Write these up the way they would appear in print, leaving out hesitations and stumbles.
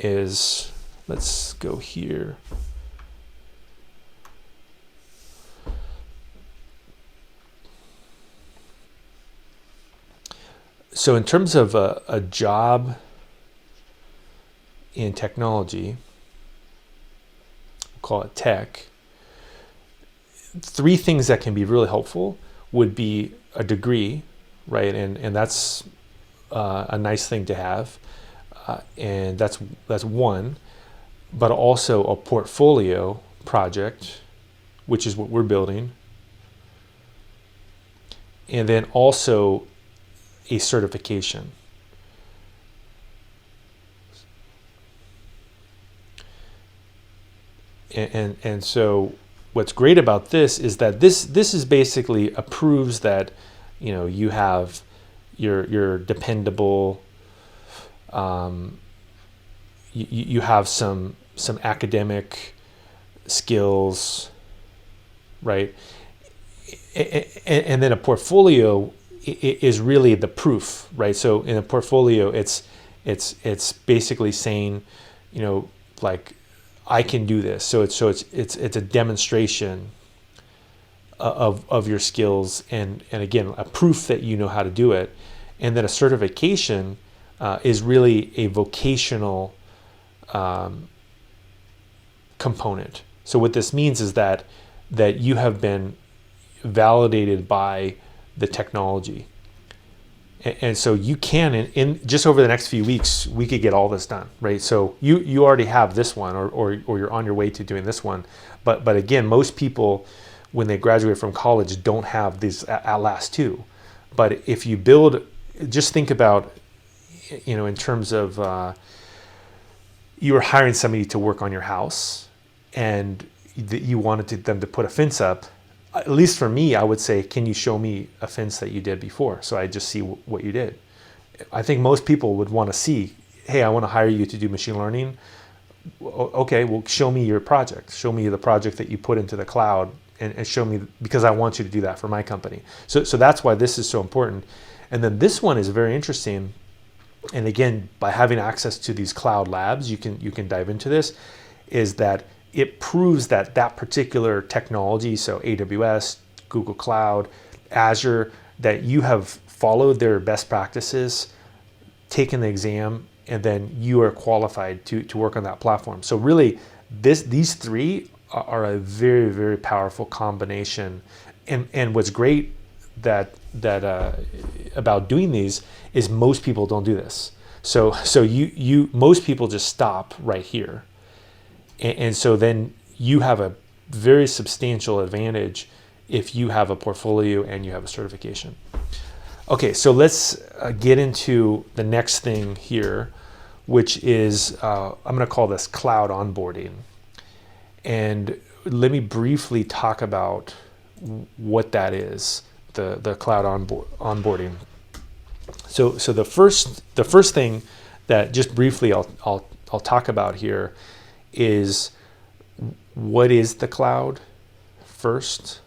is, let's go here. So in terms of a job in technology, we'll call it tech, 3 things that can be really helpful would be a degree, right? And that's a nice thing to have. And that's one, but also a portfolio project, which is what we're building. And then also a certification. And so what's great about this is that this is basically approves that, you know, you have you're dependable, you have some academic skills, right? And then a portfolio is really the proof, right? So in a portfolio, it's basically saying, you know, like, I can do this. So it's a demonstration of your skills, and again, a proof that you know how to do it. And then a certification is really a vocational component. So what this means is that you have been validated by the technology. And so you can, in just over the next few weeks, we could get all this done, right? So you already have this one, or you're on your way to doing this one. But again, most people, when they graduate from college, don't have these last 2. But if you build, just think about, you know, in terms of you were hiring somebody to work on your house, and you wanted them to put a fence up. At least for me, I would say, can you show me a fence that you did before? So I just see what you did. I think most people would want to see, hey, I want to hire you to do machine learning. Okay, well, show me your project. Show me the project that you put into the cloud, and show me, because I want you to do that for my company. So that's why this is so important. And then this one is very interesting. And again, by having access to these cloud labs, you can dive into this, is that it proves that particular technology, so AWS, Google Cloud, Azure, that you have followed their best practices, taken the exam, and then you are qualified to work on that platform. So really, these 3 are a very, very powerful combination. And what's great that about doing these is most people don't do this. So most people just stop right here. And so then you have a very substantial advantage if you have a portfolio and you have a certification. Okay, so let's get into the next thing here, which is, I'm going to call this cloud onboarding. And let me briefly talk about what that is, the cloud onboarding. So the first thing that just briefly I'll talk about here is, what is the cloud first?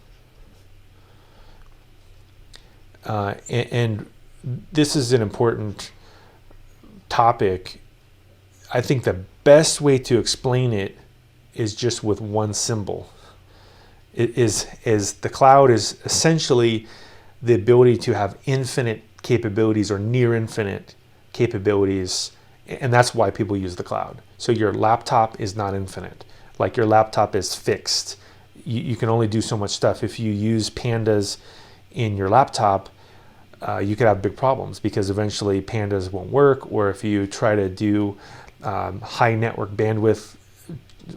And this is an important topic. I think the best way to explain it is just with one symbol. It is the cloud is essentially the ability to have infinite capabilities, or near infinite capabilities. And that's why people use the cloud. So your laptop is not infinite. Like, your laptop is fixed. You can only do so much stuff. If you use pandas in your laptop, you could have big problems, because eventually pandas won't work. Or if you try to do high network bandwidth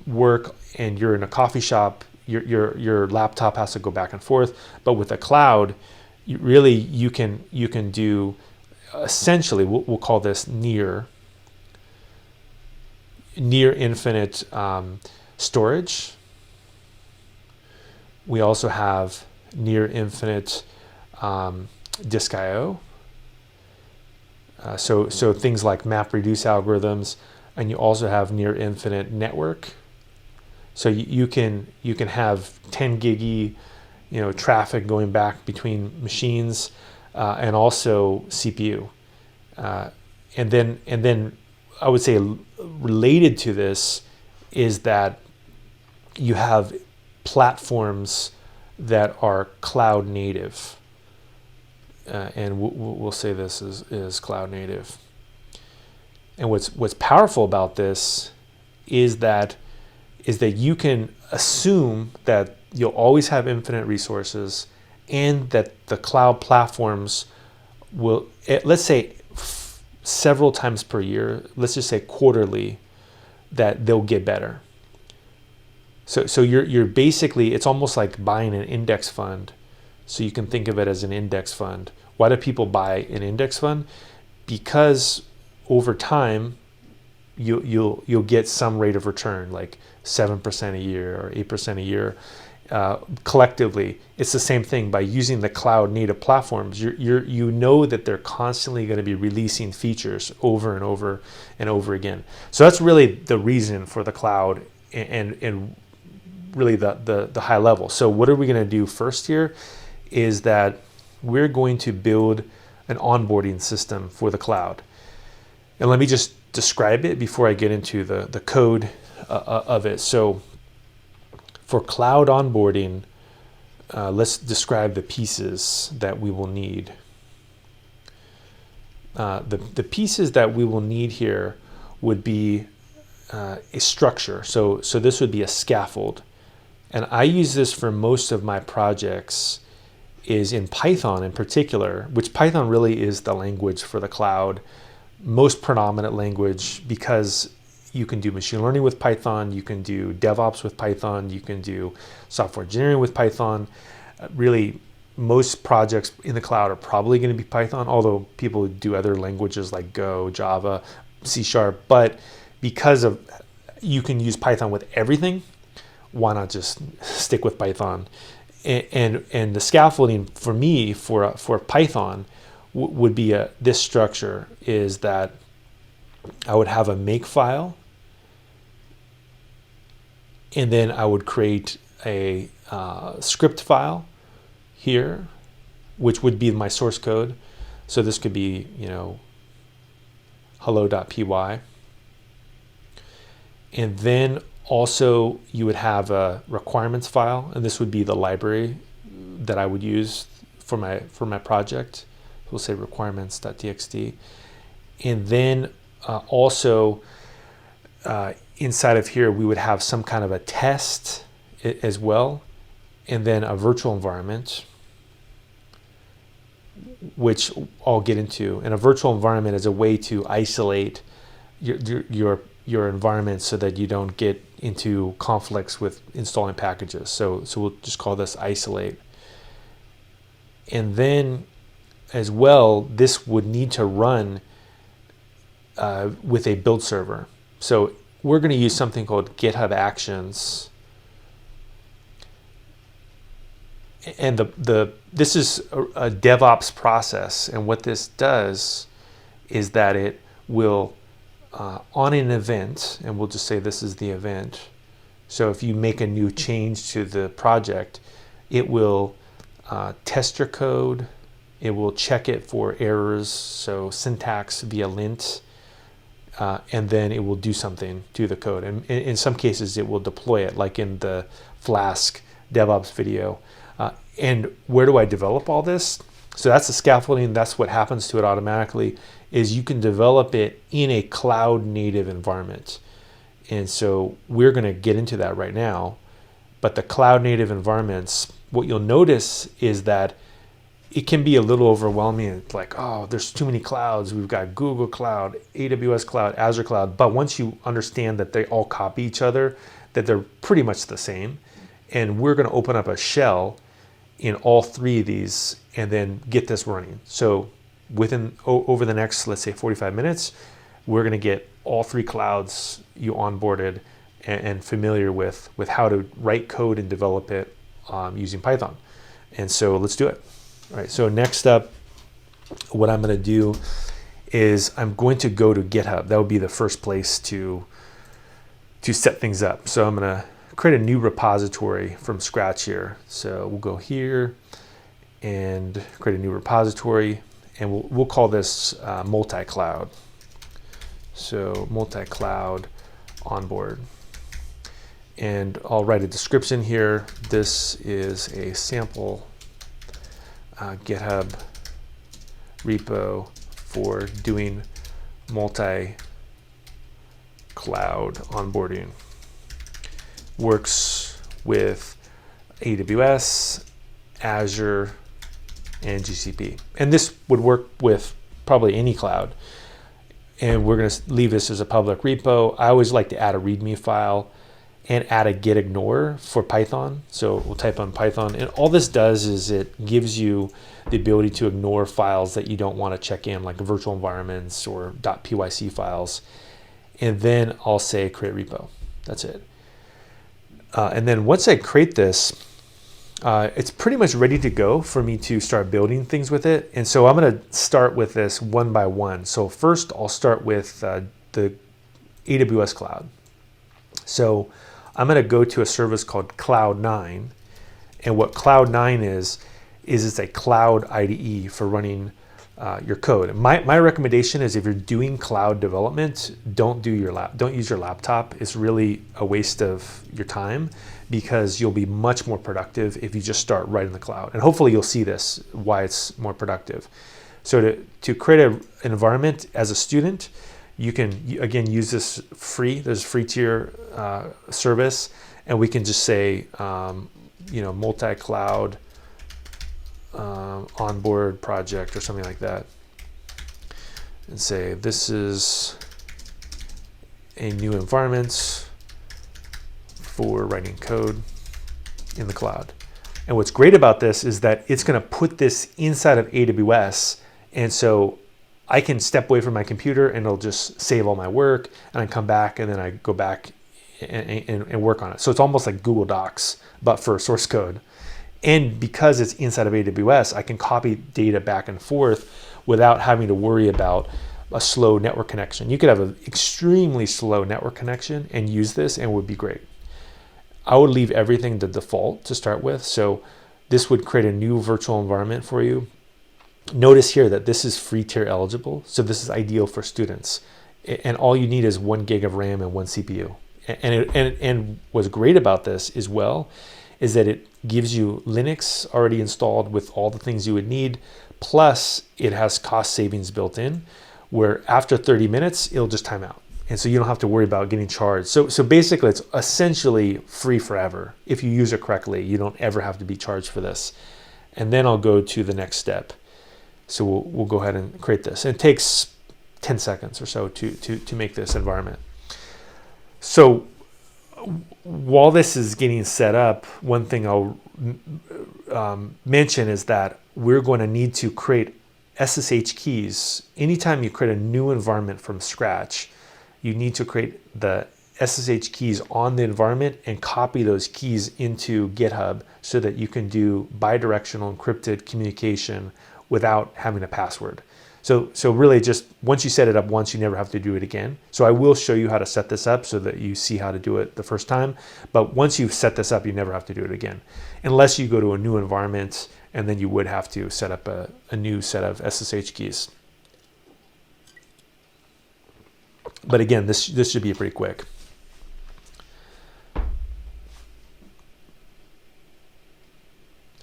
work and you're in a coffee shop, your laptop has to go back and forth. But with the cloud, you can do, essentially, we'll call this near infinite storage. We also have near infinite disk I/O. So things like MapReduce algorithms, and you also have near infinite network. So you can have 10 gig traffic going back between machines, and also CPU. And then I would say related to this is that you have platforms that are cloud native. And we'll say this is cloud native. And what's powerful about this is that you can assume that you'll always have infinite resources, and that the cloud platforms will, let's say several times per year, let's just say quarterly, that they'll get better. So you're basically, it's almost like buying an index fund. So you can think of it as an index fund. Why do people buy an index fund? Because over time, you'll get some rate of return, like 7% a year or 8% a year. Collectively, it's the same thing. By using the cloud native platforms, you know that they're constantly going to be releasing features over and over and over again. So that's really the reason for the cloud, and really the high level. So what are we going to do first here is that we're going to build an onboarding system for the cloud. And let me just describe it before I get into the code of it. So for cloud onboarding, let's describe the pieces that we will need. The pieces that we will need here would be a structure. So this would be a scaffold. And I use this for most of my projects, is in Python in particular, which Python really is the language for the cloud, most predominant language, because you can do machine learning with Python, you can do DevOps with Python, you can do software engineering with Python. Really, most projects in the cloud are probably going to be Python, although people do other languages like Go, Java, C#. But because of you can use Python with everything, why not just stick with Python? And the scaffolding for me for Python would be this structure, is that I would have a Makefile, and then I would create a script file here, which would be my source code. So this could be, hello.py. And then also you would have a requirements file, and this would be the library that I would use for my project. We'll say requirements.txt. And then also inside of here, we would have some kind of a test as well, and then a virtual environment, which I'll get into. And a virtual environment is a way to isolate your environment so that you don't get into conflicts with installing packages. So we'll just call this isolate. And then as well, this would need to run with a build server. So we're going to use something called GitHub Actions. And this is a DevOps process. And what this does is that it will, on an event, and we'll just say this is the event. So if you make a new change to the project, it will test your code. It will check it for errors, so syntax via lint, and then it will do something to the code. And in some cases, it will deploy it, like in the Flask DevOps video. And where do I develop all this? So that's the scaffolding. That's what happens to it automatically, is you can develop it in a cloud native environment. And so we're going to get into that right now. But the cloud native environments, what you'll notice is that it can be a little overwhelming. It's like, oh, there's too many clouds. We've got Google Cloud, AWS Cloud, Azure Cloud. But once you understand that they all copy each other, that they're pretty much the same, and we're going to open up a shell in all three of these and then get this running. So over the next, let's say 45 minutes, we're going to get all three clouds you onboarded and familiar with how to write code and develop it using Python. And so let's do it. All right, so next up, what I'm going to do is I'm going to go to GitHub. That would be the first place to set things up. So I'm going to create a new repository from scratch here. So we'll go here and create a new repository, and we'll call this multi-cloud. So multi-cloud onboard. And I'll write a description here. This is a sample GitHub repo for doing multi-cloud onboarding. Works with AWS, Azure, and GCP. And this would work with probably any cloud. And we're going to leave this as a public repo. I always like to add a README file and add a git ignore for Python. So we'll type on Python. And all this does is it gives you the ability to ignore files that you don't want to check in, like virtual environments or .pyc files. And then I'll say create repo. That's it. And then once I create this, it's pretty much ready to go for me to start building things with it. And so I'm going to start with this one by one. So first I'll start with the AWS cloud. So I'm going to go to a service called Cloud9. And what Cloud9 is it's a cloud IDE for running your code. My recommendation is if you're doing cloud development, don't use your laptop. It's really a waste of your time because you'll be much more productive if you just start right in the cloud. And hopefully you'll see this, why it's more productive. So to create an environment as a student, you can, again, use this free. There's a free tier service, and we can just say, multi-cloud onboard project or something like that, and say this is a new environment for writing code in the cloud. And what's great about this is that it's going to put this inside of AWS, and so I can step away from my computer and it'll just save all my work, and I come back and then I go back and work on it. So it's almost like Google Docs, but for source code. And because it's inside of AWS, I can copy data back and forth without having to worry about a slow network connection. You could have an extremely slow network connection and use this, and it would be great. I would leave everything to default to start with. So this would create a new virtual environment for you. Notice here that this is free tier eligible, so this is ideal for students. And all you need is 1 gig of RAM and 1 CPU. And what's great about this as well is that it gives you Linux already installed with all the things you would need, plus it has cost savings built in, where after 30 minutes, it'll just time out. And so you don't have to worry about getting charged. So basically, it's essentially free forever. If you use it correctly, you don't ever have to be charged for this. And then I'll go to the next step. So we'll go ahead and create this. And it takes 10 seconds or so to make this environment. So while this is getting set up, one thing I'll mention is that we're going to need to create SSH keys. Anytime you create a new environment from scratch, you need to create the SSH keys on the environment and copy those keys into GitHub so that you can do bidirectional encrypted communication without having a password. So really just once you set it up once, you never have to do it again. So I will show you how to set this up so that you see how to do it the first time. But once you've set this up, you never have to do it again. Unless you go to a new environment, and then you would have to set up a new set of SSH keys. But again, this should be pretty quick.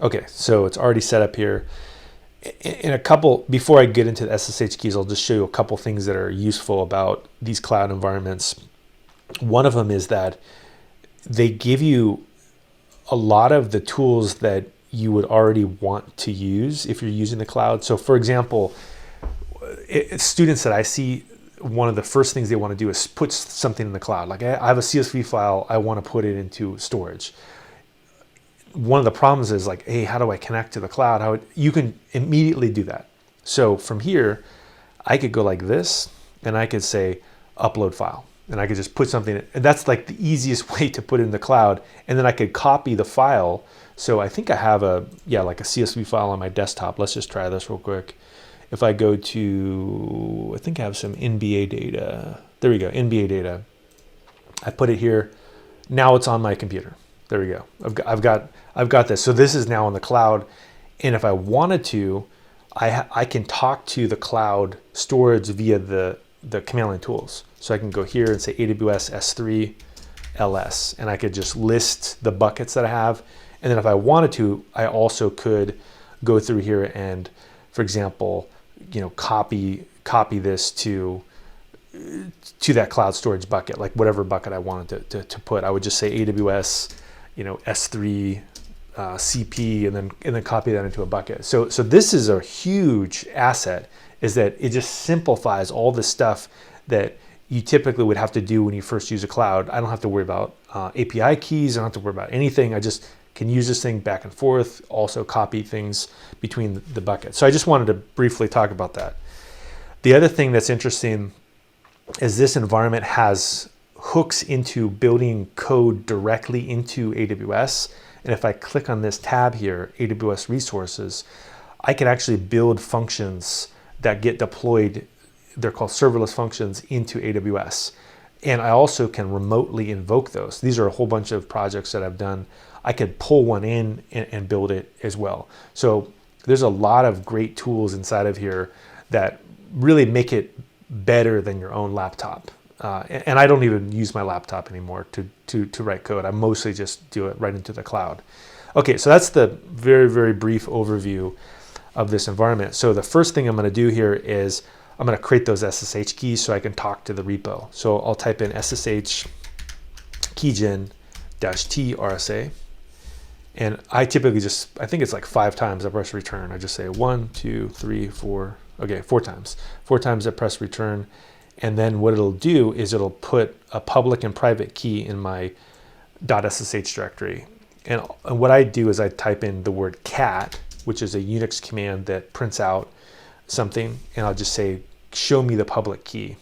Okay, so it's already set up here. Before I get into the SSH keys, I'll just show you a couple things that are useful about these cloud environments. One of them is that they give you a lot of the tools that you would already want to use if you're using the cloud. So for example, students that I see, one of the first things they want to do is put something in the cloud. Like I have a CSV file, I want to put it into storage. One of the problems is like, hey, how do I connect to the cloud? You can immediately do that. So from here, I could go like this, and I could say upload file, and I could just put something in. And that's like the easiest way to put it in the cloud. And then I could copy the file. So I think I have like a CSV file on my desktop. Let's just try this real quick. If I go to, I think I have some NBA data. There we go, NBA data. I put it here. Now it's on my computer. There we go. I've got this. So this is now on the cloud. And if I wanted to, I can talk to the cloud storage via the the command line tools. So I can go here and say AWS S3 LS, and I could just list the buckets that I have. And then if I wanted to, I also could go through here and, for example, copy this to that cloud storage bucket, like whatever bucket I wanted to put. I would just say AWS, S3 CP, and then copy that into a bucket. So this is a huge asset, is that it just simplifies all the stuff that you typically would have to do when you first use a cloud. I don't have to worry about API keys. I don't have to worry about anything. I just can use this thing back and forth, also copy things between the buckets. So I just wanted to briefly talk about that. The other thing that's interesting is this environment has hooks into building code directly into AWS. And if I click on this tab here, AWS resources, I can actually build functions that get deployed. They're called serverless functions into AWS. And I also can remotely invoke those. These are a whole bunch of projects that I've done. I could pull one in and build it as well. So there's a lot of great tools inside of here that really make it better than your own laptop. And I don't even use my laptop anymore to write code. I mostly just do it right into the cloud. Okay, so that's the very, very brief overview of this environment. So the first thing I'm going to do here is I'm going to create those SSH keys so I can talk to the repo. So I'll type in SSH keygen -t RSA. And I typically I think it's like 5 times I press return. I just say 1, 2, 3, 4. Okay, 4 times. 4 times I press return. And then what it'll do is it'll put a public and private key in my .ssh directory. And what I do is I type in the word cat, which is a Unix command that prints out something, and I'll just say, show me the public key.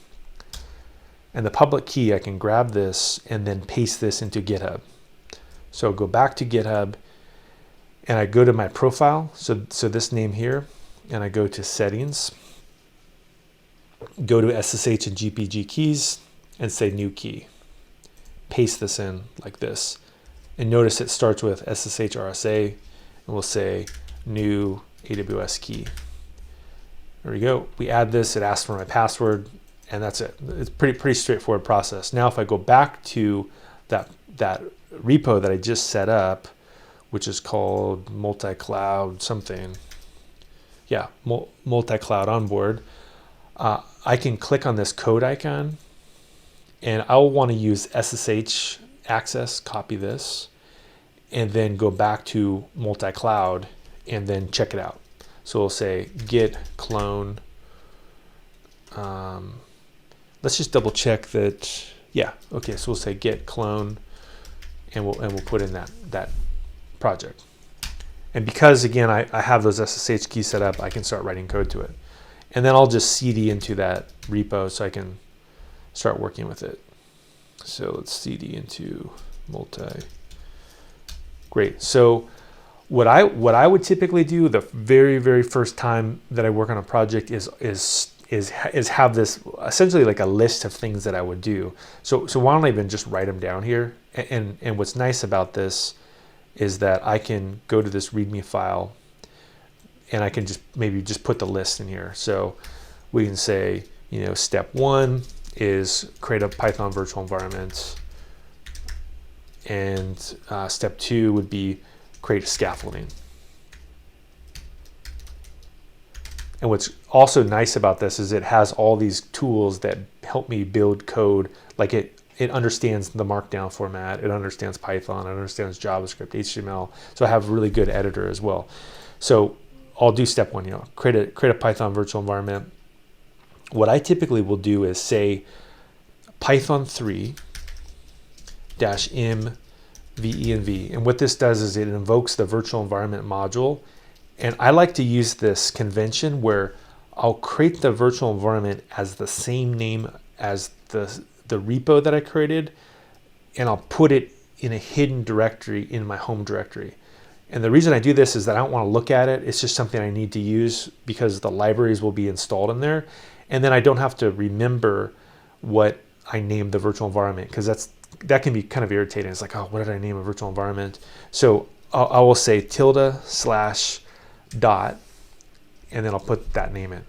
And the public key, I can grab this and then paste this into GitHub. So I'll go back to GitHub and I go to my profile, so this name here, and I go to settings, go to SSH and GPG keys and say new key. Paste this in like this. And notice it starts with SSH RSA, and we'll say new AWS key. There we go. We add this, it asks for my password, and that's it. It's pretty straightforward process. Now if I go back to that repo that I just set up, which is called multi-cloud something. Yeah, multi-cloud onboard. I can click on this code icon, and I'll want to use SSH access, copy this, and then go back to multi-cloud and then check it out. So we'll say git clone. Let's just double check that. Yeah, okay, so we'll say git clone, and we'll put in that project. And because again I have those SSH keys set up, I can start writing code to it. And then I'll just cd into that repo so I can start working with it. So let's cd into multi. Great. So what I would typically do the very, very first time that I work on a project is have this essentially like a list of things that I would do. So why don't I even just write them down here? And what's nice about this is that I can go to this README file and I can maybe just put the list in here. So we can say, step 1 is create a Python virtual environment, and step 2 would be create scaffolding. And what's also nice about this is it has all these tools that help me build code. Like it understands the markdown format, it understands Python, it understands JavaScript, HTML. So I have a really good editor as well. So I'll do step 1, create a Python virtual environment. What I typically will do is say Python 3 -m venv. And what this does is it invokes the virtual environment module. And I like to use this convention where I'll create the virtual environment as the same name as the repo that I created, and I'll put it in a hidden directory in my home directory. And the reason I do this is that I don't want to look at it. It's just something I need to use because the libraries will be installed in there. And then I don't have to remember what I named the virtual environment, because that can be kind of irritating. It's like, oh, what did I name a virtual environment? So I will say tilde / dot, and then I'll put that name in.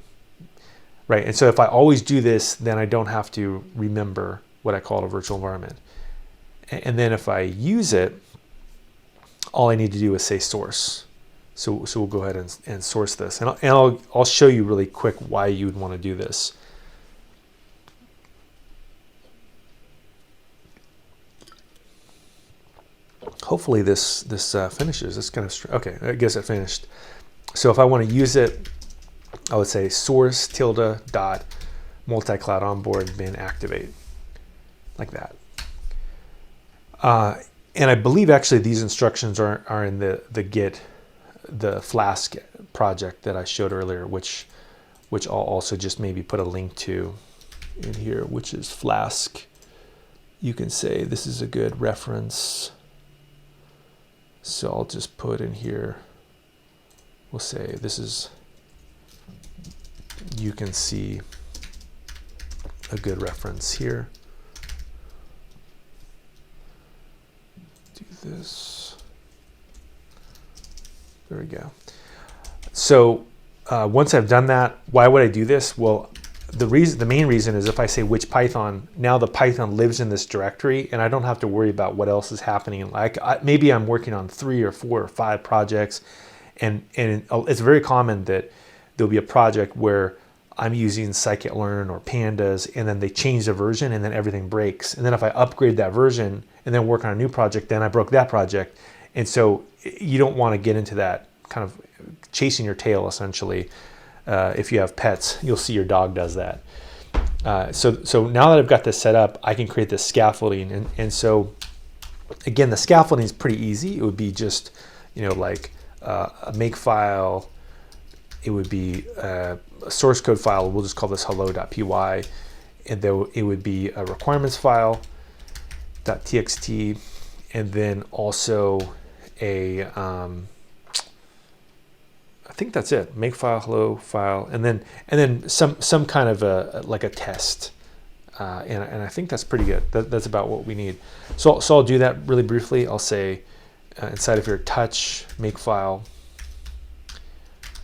right? And so if I always do this, then I don't have to remember what I call a virtual environment. And then if I use it, all I need to do is say source. So we'll go ahead and source this. And I'll show you really quick why you would want to do this. Hopefully this finishes. It's kind of, okay, I guess it finished. So if I want to use it, I would say source ~dot multi-cloud onboard bin activate, like that. And I believe actually these instructions are in the Git, the Flask project that I showed earlier, which I'll also just maybe put a link to in here, which is Flask. You can say this is a good reference. So I'll just put in here, we'll say this is, you can see a good reference here. Do this. There we go. So once I've done that, why would I do this? Well, the main reason is if I say which Python, now the Python lives in this directory and I don't have to worry about what else is happening. Like maybe I'm working on 3 or 4 or 5 projects, and it's very common that there'll be a project where I'm using scikit-learn or pandas, and then they change the version and then everything breaks. And then if I upgrade that version and then work on a new project, then I broke that project. And so you don't want to get into that kind of chasing your tail, essentially. If you have pets, you'll see your dog does that. So now that I've got this set up, I can create this scaffolding. And so, again, the scaffolding is pretty easy. It would be just, like a Makefile. It would be a source code file. We'll just call this hello.py. And then it would be a requirements file, .txt, and then also a... I think that's it. Makefile, hello file, and then some kind of like a test, and I think that's pretty good. That's about what we need. So I'll do that really briefly. I'll say inside of here, touch Makefile,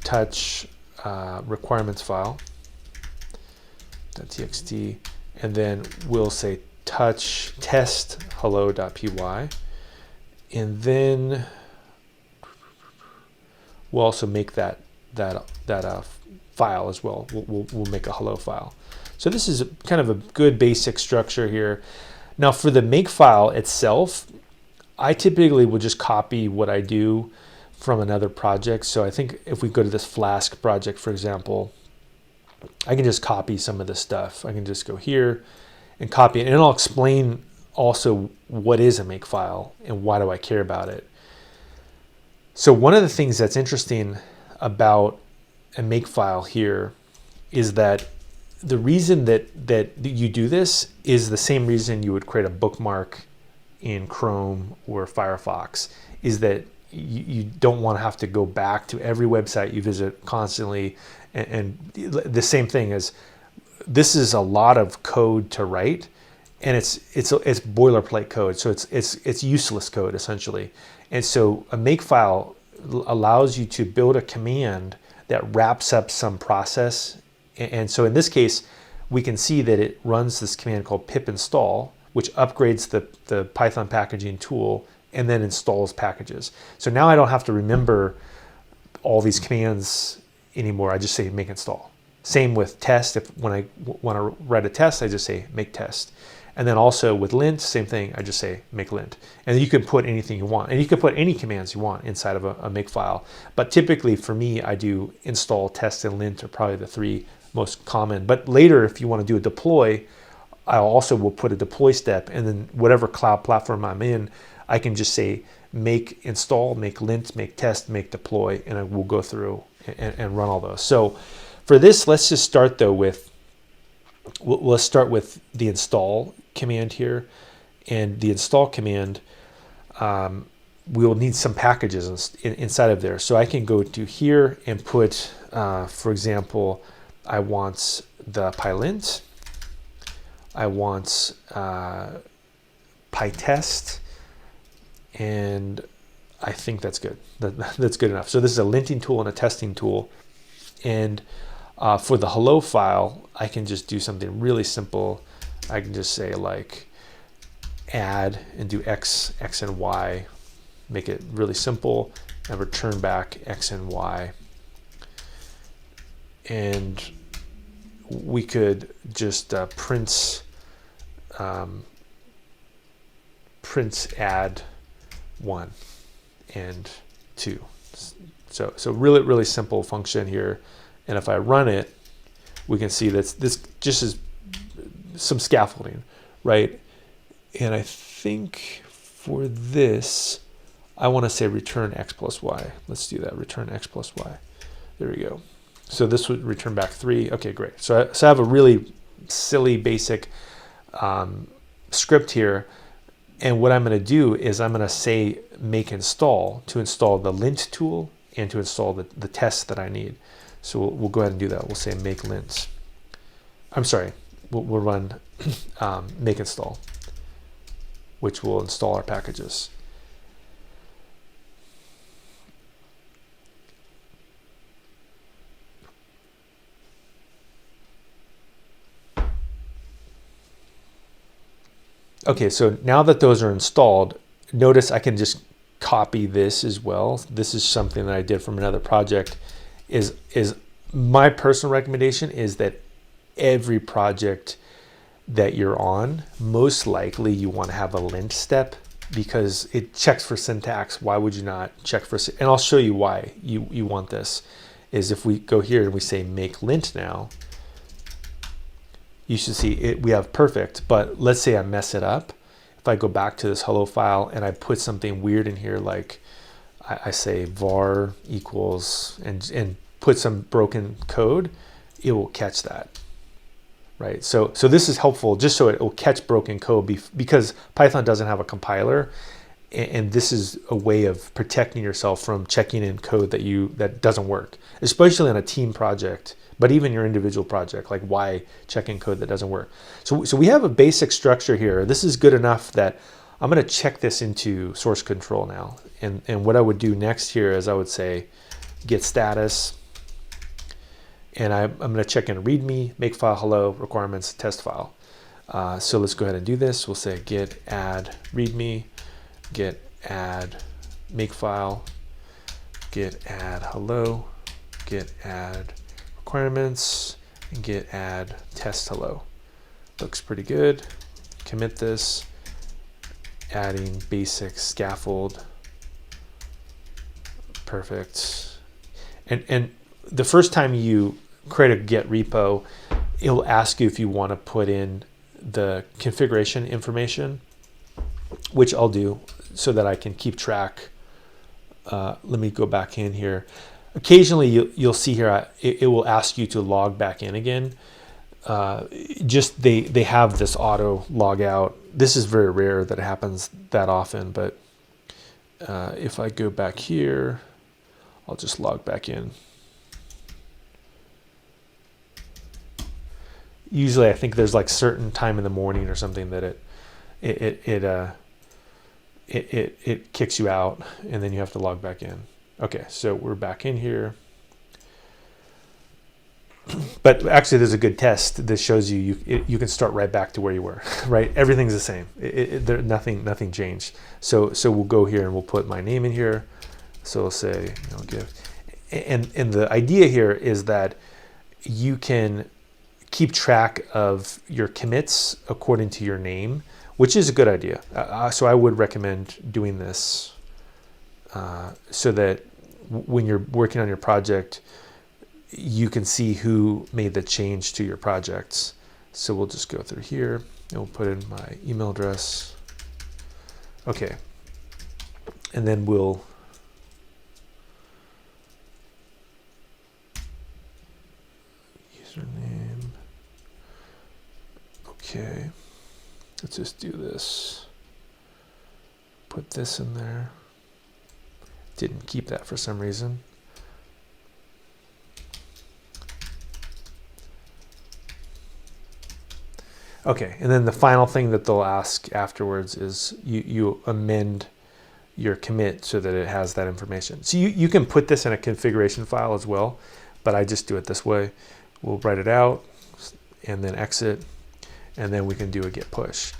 touch requirements file, .txt, and then we'll say touch test hello.py, and then we'll also make that file as well. We'll make a hello file. So this is kind of a good basic structure here. Now for the Makefile itself, I typically will just copy what I do from another project. So I think if we go to this Flask project, for example, I can just copy some of this stuff. I can just go here and copy it, and I'll explain also what is a Makefile and why do I care about it. So one of the things that's interesting about a Makefile here is that the reason that you do this is the same reason you would create a bookmark in Chrome or Firefox, is that you don't want to have to go back to every website you visit constantly. And the same thing is, this is a lot of code to write, and it's boilerplate code, so it's useless code essentially. And so a Makefile allows you to build a command that wraps up some process. And so in this case, we can see that it runs this command called pip install, which upgrades the Python packaging tool and then installs packages. So now I don't have to remember all these commands anymore. I just say make install. Same with test. When I want to write a test, I just say make test. And then also with lint, same thing. I just say make lint. And you can put anything you want. And you can put any commands you want inside of a Makefile. But typically for me, I do install, test, and lint are probably the 3 most common. But later, if you want to do a deploy, I also will put a deploy step. And then whatever cloud platform I'm in, I can just say make install, make lint, make test, make deploy, and I will go through and run all those. So for this, let's just start though with, let's start with the install command here. And the install command, we will need some packages inside of there. So I can go to here and put, for example, I want the PyLint, I want PyTest, and I think that's good. That's good enough. So this is a linting tool and a testing tool. And For the hello file, I can just do something really simple. I can just say like add and do X and Y, make it really simple, and return back X and Y. And we could just print add 1 and 2. So really simple function here. And if I run it, we can see that this just is some scaffolding, right? And I think for this, I want to say return X plus Y. Let's do that, return X plus Y. There we go. So this would return back 3. Okay, great. So I have a really silly basic script here. And what I'm going to do is I'm going to say make install to install the lint tool and to install the tests that I need. So we'll go ahead and do that. We'll say make lint. I'm sorry, we'll run make install, which will install our packages. Okay, so now that those are installed, notice I can just copy this as well. This is something that I did from another project. Is my personal recommendation is that every project that you're on, most likely you want to have a lint step because it checks for syntax. Why would you not check for? And I'll show you why you want this. Is if we go here and we say make lint now, you should see it. We have perfect, but let's say I mess it up. If I go back to this hello file and I put something weird in here, like I say var equals and put some broken code, it will catch that, right? So this is helpful just so it will catch broken code because Python doesn't have a compiler, and this is a way of protecting yourself from checking in code that doesn't work, especially on a team project. But even your individual project, like why check in code that doesn't work? So we have a basic structure here. This is good enough that I'm going to check this into source control now. And what I would do next here is I would say get status. And I'm going to check in readme, makefile, hello, requirements, test file. So let's go ahead and do this. We'll say get add readme, get add makefile, get add hello, get add requirements, and get add test hello. Looks pretty good. Commit this, adding basic scaffold. Perfect. And the first time you create a Git repo, it'll ask you if you want to put in the configuration information, which I'll do so that I can keep track. Let me go back in here. Occasionally you'll see here it will ask you to log back in again. Just they have this auto log out. This is very rare that it happens that often, but if I go back here, I'll just log back in. Usually I think there's like certain time in the morning or something that it kicks you out and then you have to log back in. Okay, so we're back in here. But actually there's a good test that shows you can start right back to where you were, right? Everything's the same. Nothing changed. So we'll go here and we'll put my name in here. So we'll say, give. And the idea here is that you can keep track of your commits according to your name, which is a good idea. So I would recommend doing this so that when you're working on your project, you can see who made the change to your projects. So we'll just go through here and we'll put in my email address. Okay. And then we'll username. Okay. Let's just do this. Put this in there. Didn't keep that for some reason. Okay, and then the final thing that they'll ask afterwards is you amend your commit so that it has that information. So you can put this in a configuration file as well, but I just do it this way. We'll write it out and then exit, and then we can do a git push.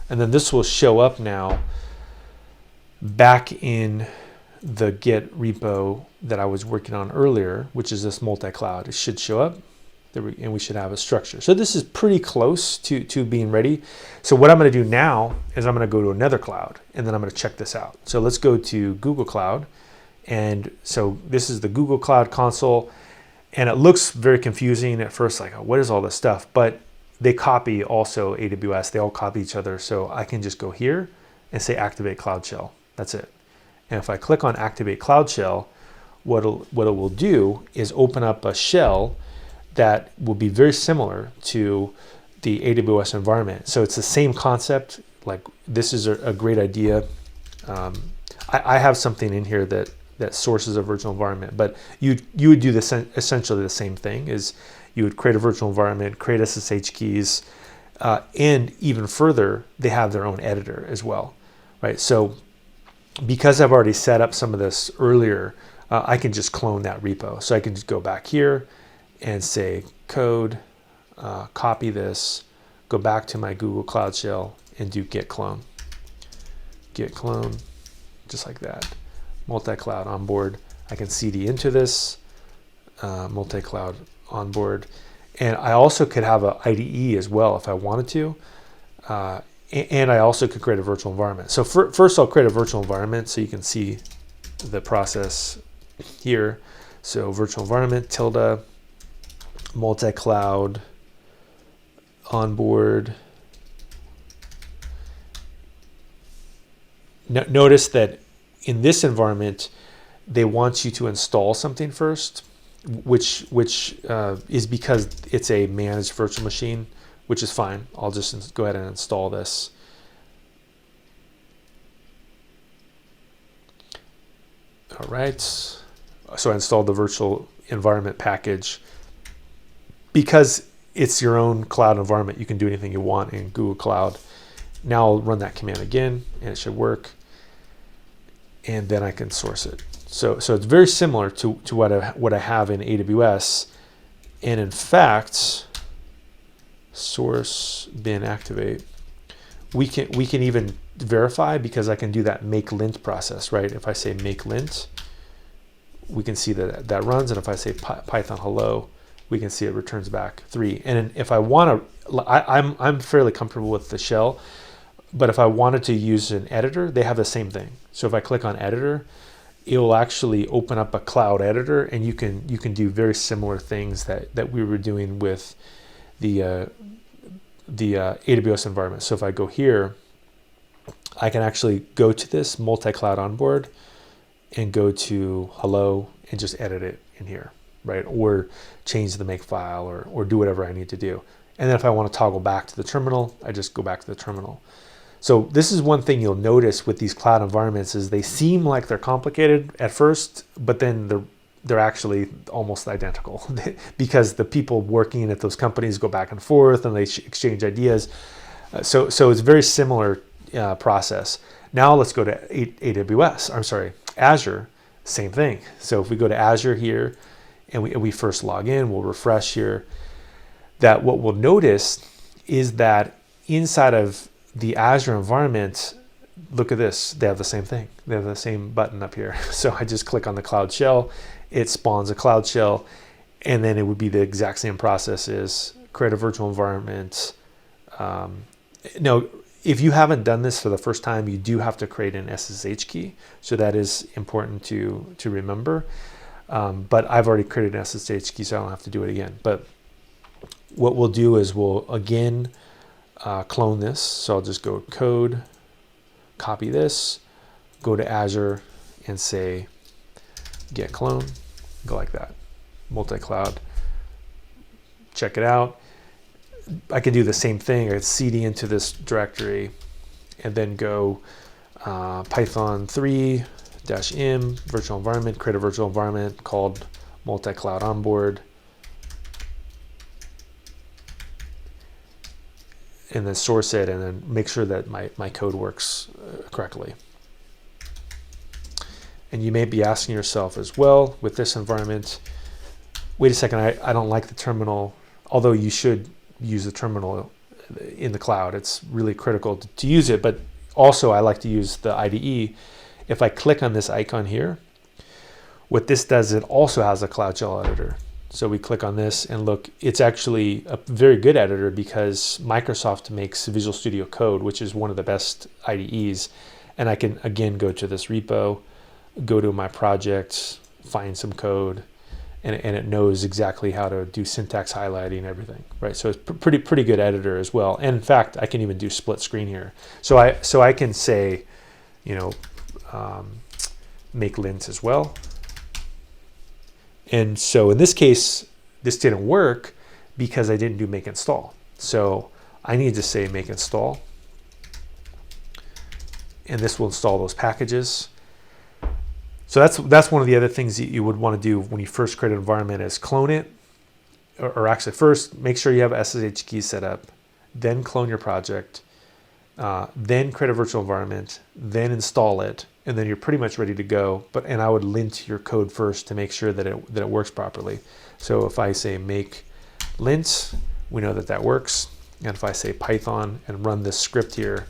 And then this will show up now back in the Git repo that I was working on earlier, which is this multi-cloud. It should show up and we should have a structure. So this is pretty close to being ready. So what I'm going to do now is I'm going to go to another cloud and then I'm going to check this out. So let's go to Google Cloud. And so this is the Google Cloud console, and it looks very confusing at first, like, oh, what is all this stuff? But they copy also AWS. They all copy each other. So I can just go here and say activate Cloud Shell. That's it. And if I click on activate Cloud Shell, what it will do is open up a shell that will be very similar to the AWS environment. So it's the same concept. Like, this is a great idea. I have something in here that sources a virtual environment, but you would do this essentially the same thing. Is you would create a virtual environment, create SSH keys, and even further, they have their own editor as well, right? So because I've already set up some of this earlier, I can just clone that repo. So I can just go back here and say code, copy this, go back to my Google Cloud Shell and do git clone, just like that. Multi-cloud onboard. I can CD into this multi-cloud onboard, and I also could have an IDE as well if I wanted to, and I also could create a virtual environment. So first I'll create a virtual environment so you can see the process here. So virtual environment tilde multi-cloud onboard. Notice that in this environment, they want you to install something first, which is because it's a managed virtual machine, which is fine. I'll just go ahead and install this. All right. So I installed the virtual environment package. Because it's your own cloud environment, you can do anything you want in Google Cloud. Now I'll run that command again, and it should work. And then I can source it. So it's very similar to what I have in AWS. And in fact, source bin activate. We can even verify, because I can do that make lint process, right? If I say make lint, we can see that runs. And if I say Python hello, we can see it returns back 3. And if I want to, I'm fairly comfortable with the shell. But if I wanted to use an editor, they have the same thing. So if I click on editor, it will actually open up a cloud editor, and you can do very similar things that we were doing with the AWS environment. So if I go here, I can actually go to this multi-cloud onboard and go to hello and just edit it in here, right? Or change the Makefile or do whatever I need to do. And then if I want to toggle back to the terminal, I just go back to the terminal. So this is one thing you'll notice with these cloud environments, is they seem like they're complicated at first, but then they're actually almost identical because the people working at those companies go back and forth and they exchange ideas. So it's a very similar process. Now let's go to Azure, same thing. So if we go to Azure here and we first log in, we'll refresh here, that what we'll notice is that inside of the Azure environment, look at this, they have the same thing. They have the same button up here. So I just click on the Cloud Shell, it spawns a Cloud Shell, and then it would be the exact same process, is create a virtual environment. Now, if you haven't done this for the first time, you do have to create an SSH key. So that is important to remember. But I've already created an SSH key, so I don't have to do it again. But what we'll do is we'll again clone this. So I'll just go code, copy this, go to Azure and say get clone, go like that. Multi-cloud, check it out. I could do the same thing. I could cd into this directory and then go Python 3-m virtual environment, create a virtual environment called multi-cloud onboard, and then source it, and then make sure that my code works correctly. And you may be asking yourself as well, with this environment, wait a second, I don't like the terminal, although you should use the terminal in the cloud. It's really critical to use it, but also I like to use the IDE. If I click on this icon here, what this does, it also has a Cloud Shell editor. So we click on this and look, it's actually a very good editor because Microsoft makes Visual Studio Code, which is one of the best IDEs. And I can, again, go to this repo, go to my projects, find some code, and it knows exactly how to do syntax highlighting and everything, right? So it's pretty good editor as well. And in fact, I can even do split screen here. So I can say, make lint as well. And so in this case, this didn't work because I didn't do make install. So I need to say make install. And this will install those packages. So that's one of the other things that you would want to do when you first create an environment is clone it. Or actually first, make sure you have SSH keys set up. Then clone your project. Then create a virtual environment. Then install it. And then you're pretty much ready to go. And I would lint your code first to make sure that it works properly. So if I say make lint, we know that works. And if I say Python and run this script here,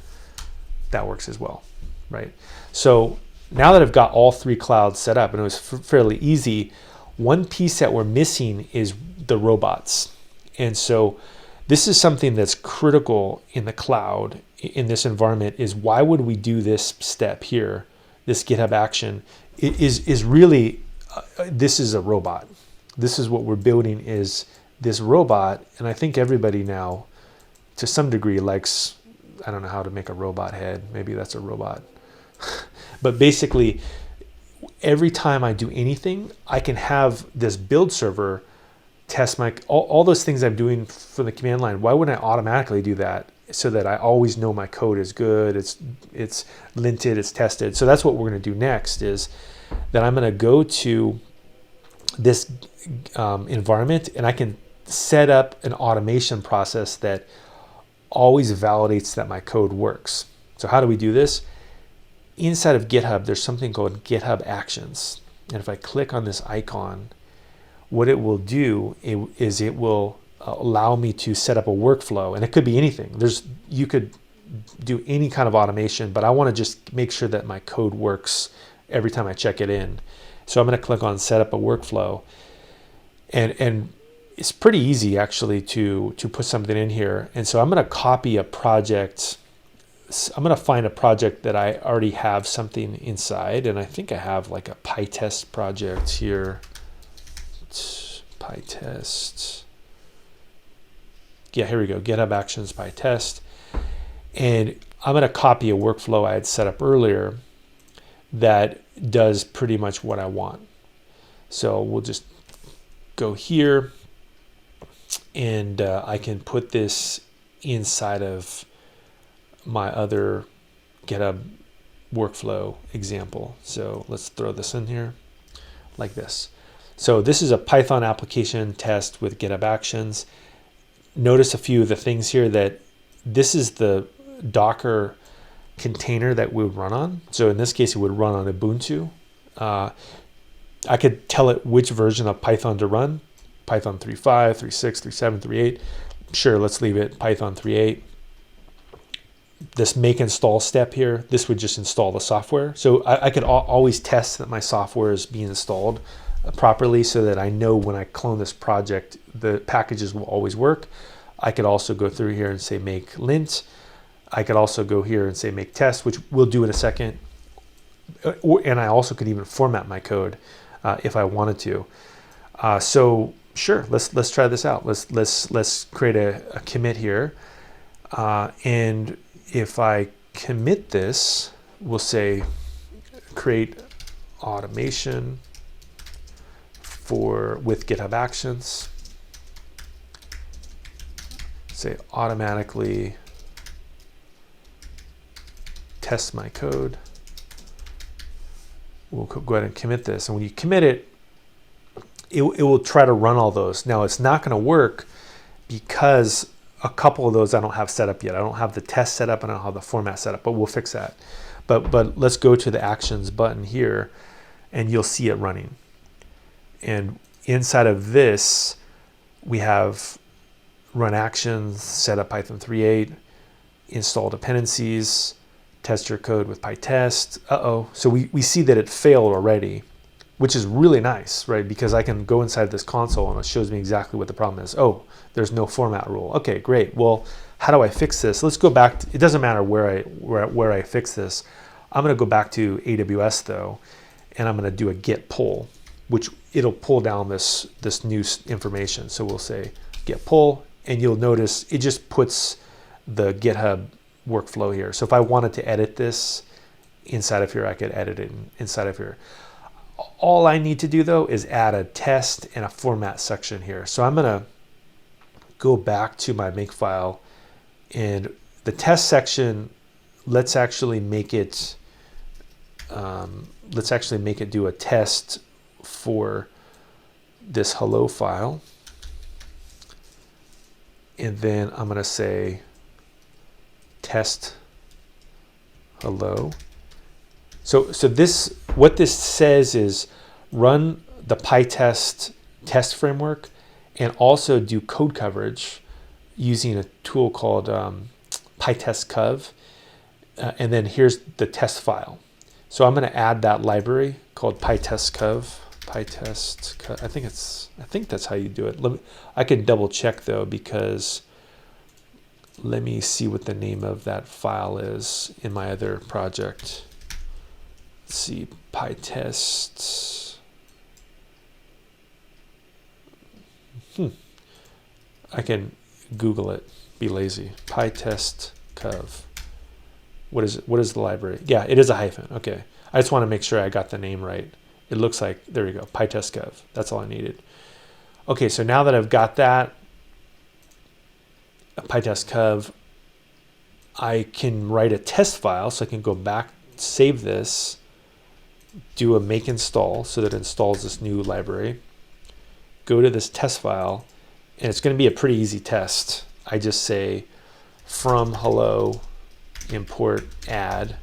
that works as well, right? So now that I've got all three clouds set up, and it was fairly easy, one piece that we're missing is the robots. And so this is something that's critical in the cloud, in this environment, is why would we do this step here? This GitHub action is really, this is a robot. This is what we're building, is this robot. And I think everybody now, to some degree, likes, I don't know how to make a robot head. Maybe that's a robot. But basically, every time I do anything, I can have this build server test all those things I'm doing from the command line. Why wouldn't I automatically do that so that I always know my code is good, it's linted, it's tested? So that's what we're going to do next, is that I'm going to go to this environment, and I can set up an automation process that always validates that my code works. So how do we do this? Inside of GitHub, there's something called GitHub Actions. And if I click on this icon, what it will do is it will allow me to set up a workflow. And it could be anything. You could do any kind of automation, but I want to just make sure that my code works every time I check it in. So I'm going to click on set up a workflow. And it's pretty easy actually to put something in here. And so I'm going to copy a project. I'm going to find a project that I already have something inside. And I think I have like a PyTest project here. PyTest. Yeah, here we go. GitHub Actions PyTest. And I'm going to copy a workflow I had set up earlier that does pretty much what I want. So we'll just go here, and I can put this inside of my other GitHub workflow example. So let's throw this in here like this. So this is a Python application test with GitHub Actions. Notice a few of the things here, that this is the Docker container that we would run on. So in this case, it would run on Ubuntu. I could tell it which version of Python to run. Python 3.5, 3.6, 3.7, 3.8. Sure, let's leave it Python 3.8. This make install step here, this would just install the software. So I could always test that my software is being installed properly, so that I know when I clone this project, the packages will always work. I could also go through here and say make lint. I could also go here and say make test, which we'll do in a second. And I also could even format my code if I wanted to. So sure, let's try this out. Let's create a commit here. And if I commit this, we'll say create automation with GitHub Actions. Say automatically test my code. We'll go ahead and commit this. And when you commit it, it will try to run all those. Now it's not going to work because a couple of those I don't have set up yet. I don't have the test set up and I don't have the format set up, but we'll fix that. But let's go to the Actions button here, and you'll see it running. And inside of this, we have run actions, set up Python 3.8, install dependencies, test your code with PyTest. So we see that it failed already, which is really nice, right? Because I can go inside this console and it shows me exactly what the problem is. Oh, there's no format rule. Okay, great. Well, how do I fix this? Let's go back to, it doesn't matter where I fix this. I'm going to go back to AWS though, and I'm going to do a git pull, which it'll pull down this new information. So we'll say git pull, and you'll notice it just puts the GitHub workflow here. So if I wanted to edit this inside of here, I could edit it inside of here. All I need to do though is add a test and a format section here. So I'm going to go back to my Makefile, and the test section, let's actually make it do a test for this hello file. And then I'm going to say test hello. So this, what this says is run the PyTest test framework and also do code coverage using a tool called PyTest Cov. And then here's the test file. So I'm going to add that library called PyTest Cov. PyTest Cov. I think that's how you do it. I can double check though, because let me see what the name of that file is in my other project. Let's see, PyTest. I can Google it. Be lazy. PyTest Cov. What is it? What is the library? Yeah, it is a hyphen. Okay. I just want to make sure I got the name right. It looks like, there we go, PyTest Cov. That's all I needed. Okay, so now that I've got that, PyTest Cov, I can write a test file, so I can go back, save this, do a make install, so that it installs this new library, go to this test file, and it's going to be a pretty easy test. I just say from hello, import add.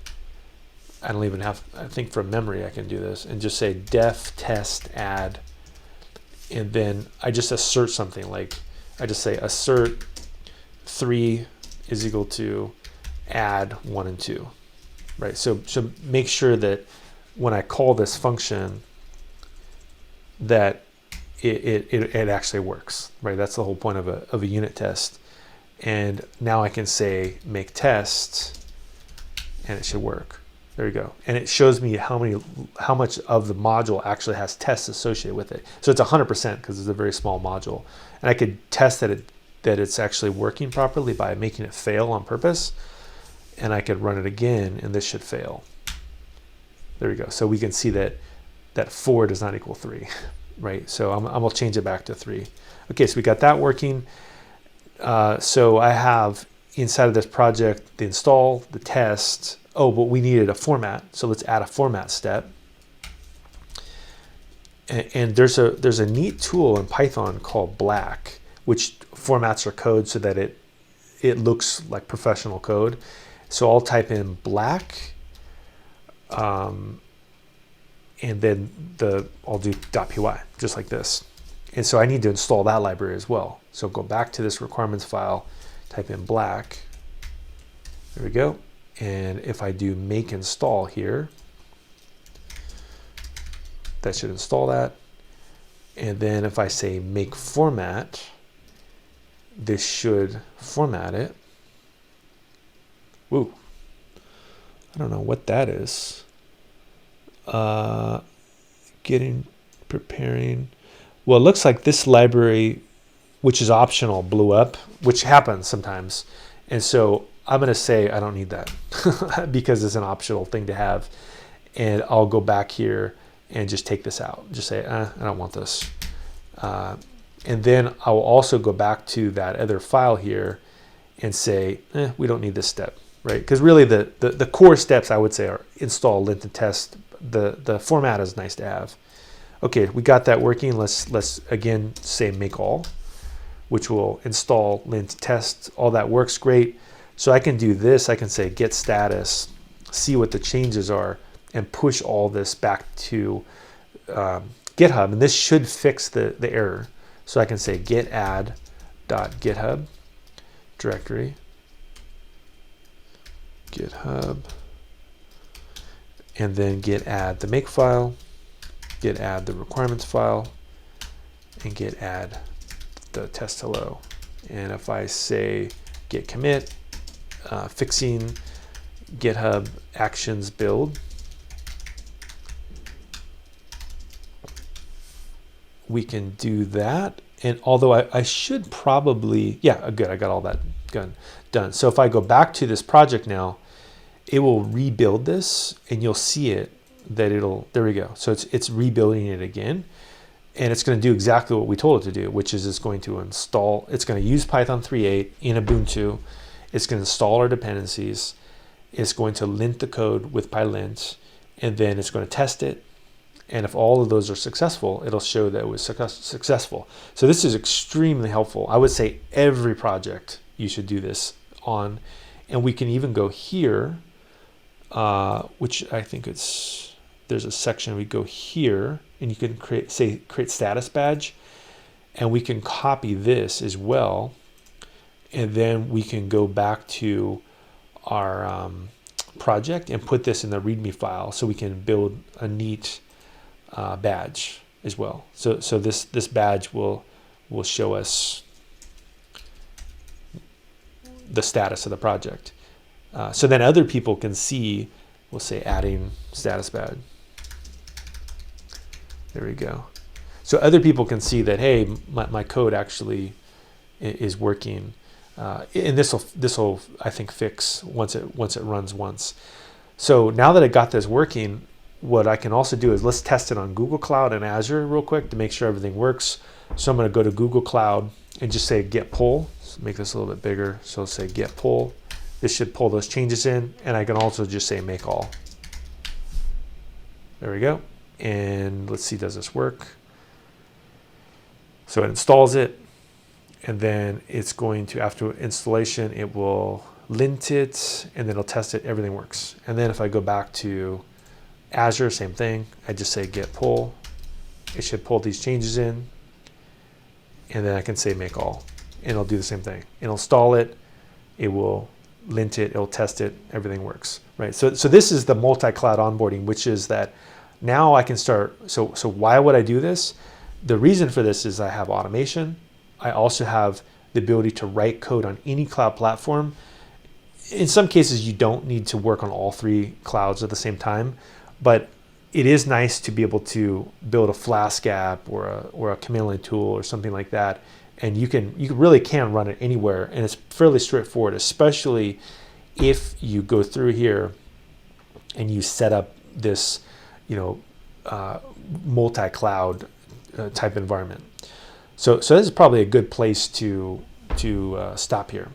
I don't even have, I think from memory I can do this, and just say def test add, and then I just assert something, like I just say assert 3 is equal to add 1 and 2, right? So make sure that when I call this function that it actually works, right? That's the whole point of a unit test. And now I can say make test, and it should work. There you go. And it shows me how much of the module actually has tests associated with it. So it's 100% because it's a very small module. And I could test that it's actually working properly by making it fail on purpose. And I could run it again, and this should fail. There we go. So we can see that 4 does not equal 3, right? So I'm going to change it back to 3. Okay, so we got that working. So I have inside of this project the install, the test. Oh, but we needed a format, so let's add a format step. And there's a neat tool in Python called Black, which formats our code so that it looks like professional code. So I'll type in Black, and then I'll do .py, just like this. And so I need to install that library as well. So go back to this requirements file, type in Black. There we go. And if I do make install here, that should install that. And then if I say make format, this should format it. Woo. I don't know what that is. Preparing. Well, it looks like this library, which is optional, blew up, which happens sometimes. And so I'm going to say I don't need that because it's an optional thing to have. And I'll go back here and just take this out. Just say, I don't want this. And then I will also go back to that other file here and say, we don't need this step, right? Because really the core steps I would say are install, lint, and test. The format is nice to have. Okay, we got that working. Let's again say make all, which will install, lint, test. All that works great. So I can do this. I can say get status, see what the changes are, and push all this back to GitHub, and this should fix the error. So I can say git add.github directory, GitHub, and then git add the Makefile, git add the requirements file, and git add the test hello. And if I say git commit, fixing GitHub Actions build, we can do that. And although I should probably, yeah, good, I got all that done. So if I go back to this project now, it will rebuild this, and you'll see it that there we go. So it's rebuilding it again, and it's going to do exactly what we told it to do, which is it's going to use Python 3.8 in Ubuntu. It's going to install our dependencies. It's going to lint the code with PyLint, and then it's going to test it. And if all of those are successful, it'll show that it was successful. So this is extremely helpful. I would say every project you should do this on. And we can even go here, which I think there's a section, we go here, and you can create status badge. And we can copy this as well. And then we can go back to our project and put this in the README file so we can build a neat badge as well. So this badge will show us the status of the project. So then other people can see, we'll say adding status badge. There we go. So other people can see that, hey, my code actually is working. And this will I think fix once it runs once. So now that I got this working, what I can also do is let's test it on Google Cloud and Azure real quick to make sure everything works. So I'm going to go to Google Cloud and just say git pull. So make this a little bit bigger. So let's say git pull. This should pull those changes in, and I can also just say make all. There we go. And let's see, does this work? So it installs it, and then it's going to, after installation, it will lint it, and then it'll test it. Everything works. And then if I go back to Azure, same thing. I just say git pull. It should pull these changes in, and then I can say make all, and it'll do the same thing. It'll install it. It will lint it. It'll test it. Everything works, right? So this is the multi-cloud onboarding, which is that now I can start. So why would I do this? The reason for this is I have automation. I also have the ability to write code on any cloud platform. In some cases, you don't need to work on all three clouds at the same time. But it is nice to be able to build a Flask app or a command line tool or something like that, and you really can run it anywhere, and it's fairly straightforward, especially if you go through here and you set up this, multi-cloud type environment. So this is probably a good place to stop here.